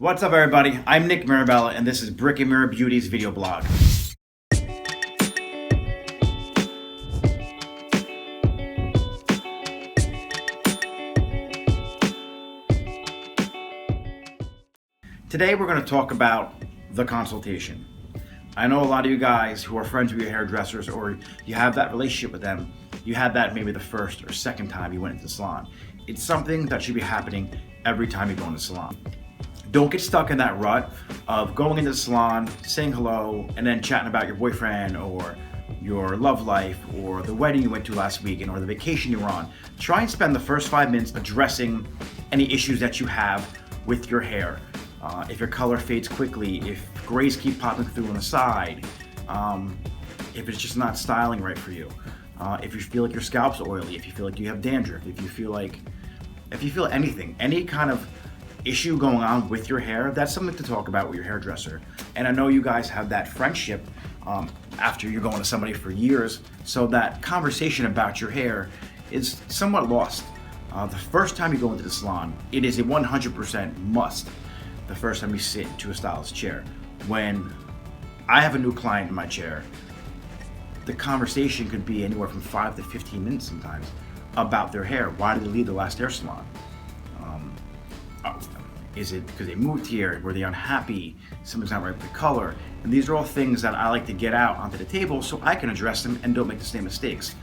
What's up, everybody? I'm Nick Mirabella, and this is Brick and Mirror Beauty's video blog. Today we're going to talk about the consultation. I know a lot of you guys who are friends with your hairdressers, or you have that relationship with them, you had that maybe the first or second time you went into the salon. It's something that should be happening every time you go in the salon. Don't get stuck in that rut of going into the salon, saying hello, and then chatting about your boyfriend or your love life or the wedding you went to last weekend or the vacation you were on. Try and spend the first 5 minutes addressing any issues that you have with your hair. If your color fades quickly, if grays keep popping through on the side, if it's just not styling right for you, if you feel like your scalp's oily, if you feel like you have dandruff, if you feel anything, any kind of issue going on with your hair, that's something to talk about with your hairdresser. And I know you guys have that friendship after you're going to somebody for years, so that conversation about your hair is somewhat lost. The first time you go into the salon, it is a 100% must. The first time you sit into a stylist chair. When I have a new client in my chair, the conversation could be anywhere from 5 to 15 minutes sometimes about their hair. Why did they leave the last hair salon? Is it because they moved here? Were they unhappy? Something's not right with the color? And these are all things that I like to get out onto the table so I can address them and don't make the same mistakes.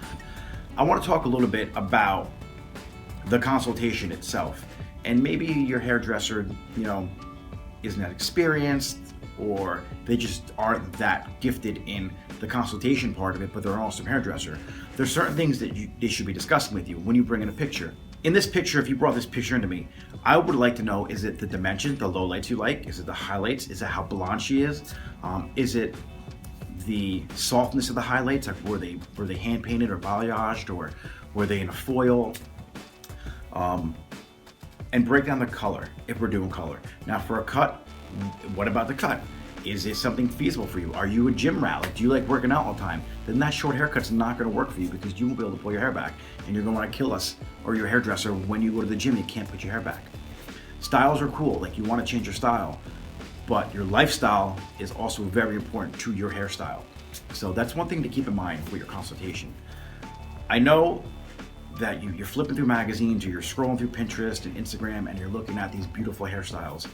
I want to talk a little bit about the consultation itself. And maybe your hairdresser, isn't that experienced, or they just aren't that gifted in the consultation part of it, but they're an awesome hairdresser. There's certain things that they should be discussing with you when you bring in a picture. In this picture, if you brought this picture into me, I would like to know, is it the dimension, the lowlights you like? Is it the highlights? Is it how blonde she is? Is it the softness of the highlights? Like were they hand painted or balayaged, or were they in a foil? And break down the color if we're doing color. Now for a cut, what about the cut? Is it something feasible for you? Are you a gym rat? Like, do you like working out all the time? Then that short haircut's not gonna work for you because you won't be able to pull your hair back, and you're gonna wanna kill us or your hairdresser when you go to the gym. You can't put your hair back. Styles are cool, like you wanna change your style, but your lifestyle is also very important to your hairstyle. So that's one thing to keep in mind for your consultation. I know that you're flipping through magazines, or you're scrolling through Pinterest and Instagram, and you're looking at these beautiful hairstyles,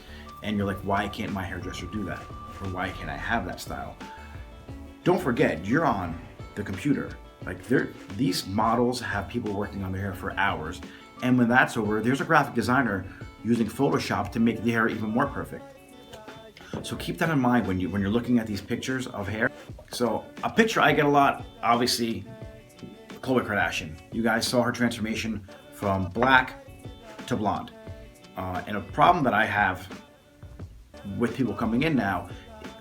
and you're like, why can't my hairdresser do that? Or why can't I have that style? Don't forget, you're on the computer. Like these models have people working on their hair for hours, and when that's over, there's a graphic designer using Photoshop to make the hair even more perfect. So keep that in mind when you're looking at these pictures of hair. So a picture I get a lot, obviously, Khloe Kardashian. You guys saw her transformation from black to blonde. And a problem that I have with people coming in now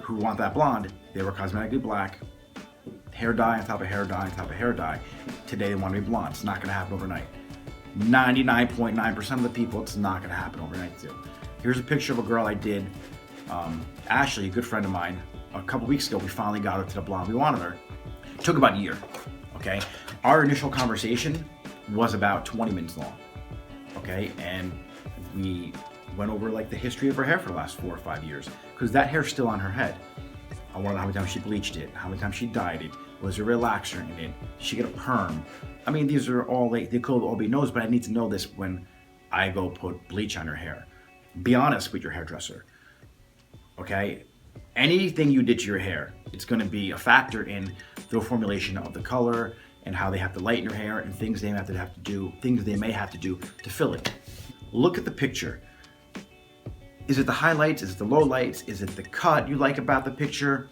who want that blonde, they were cosmetically black, hair dye on top of hair dye on top of hair dye. Today they want to be blonde. It's not going to happen overnight. 99.9% of the people, it's not going to happen overnight too. Here's a picture of a girl I did, Ashley, a good friend of mine. A couple weeks ago, we finally got her to the blonde we wanted her. It took about a year. Okay, our initial conversation was about 20 minutes long. Okay, and we went over like the history of her hair for the last 4 or 5 years, because that hair's still on her head. I want to know how many times she bleached it, how many times she dyed it, was there a relaxer in it, she get a perm. I mean, these are all like, they could all be knows, but I need to know this when I go put bleach on her hair. Be honest with your hairdresser. Okay, anything you did to your hair, it's going to be a factor in the formulation of the color and how they have to lighten your hair and things they may have to do to fill it. Look at the picture. Is it the highlights? Is it the lowlights? Is it the cut you like about the picture?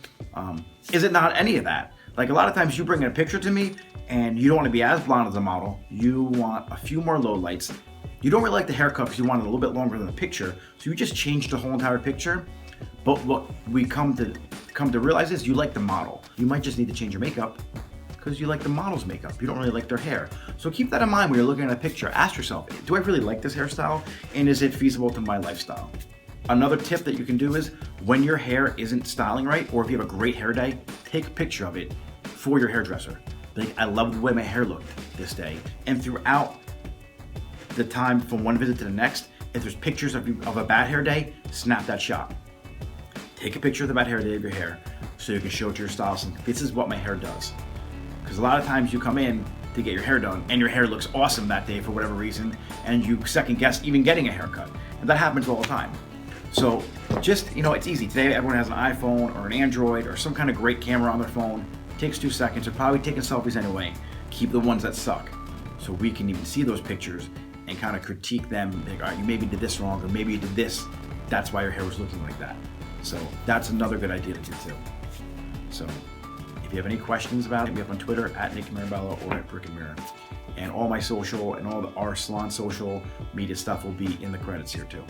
Is it not any of that? Like a lot of times you bring in a picture to me and you don't want to be as blonde as the model. You want a few more lowlights. You don't really like the haircut because you want it a little bit longer than the picture. So you just changed the whole entire picture. But what we come to realize is you like the model. You might just need to change your makeup because you like the model's makeup. You don't really like their hair. So keep that in mind when you're looking at a picture. Ask yourself, do I really like this hairstyle? And is it feasible to my lifestyle? Another tip that you can do is when your hair isn't styling right, or if you have a great hair day, take a picture of it for your hairdresser. Like, I love the way my hair looked this day. And throughout the time from one visit to the next, if there's pictures of a bad hair day, snap that shot. Take a picture of the bad hair day of your hair so you can show it to your stylist. And this is what my hair does. Because a lot of times you come in to get your hair done and your hair looks awesome that day for whatever reason, and you second guess even getting a haircut. And that happens all the time. So just, it's easy. Today everyone has an iPhone or an Android or some kind of great camera on their phone. It takes 2 seconds. They're probably taking selfies anyway. Keep the ones that suck so we can even see those pictures and kind of critique them. Like, all right, you maybe did this wrong, or maybe you did this. That's why your hair was looking like that. So that's another good idea to do too. So if you have any questions about it, hit me up on Twitter at Nick Mirabella or at Brick and Mirror. And all my social and all our salon social media stuff will be in the credits here too.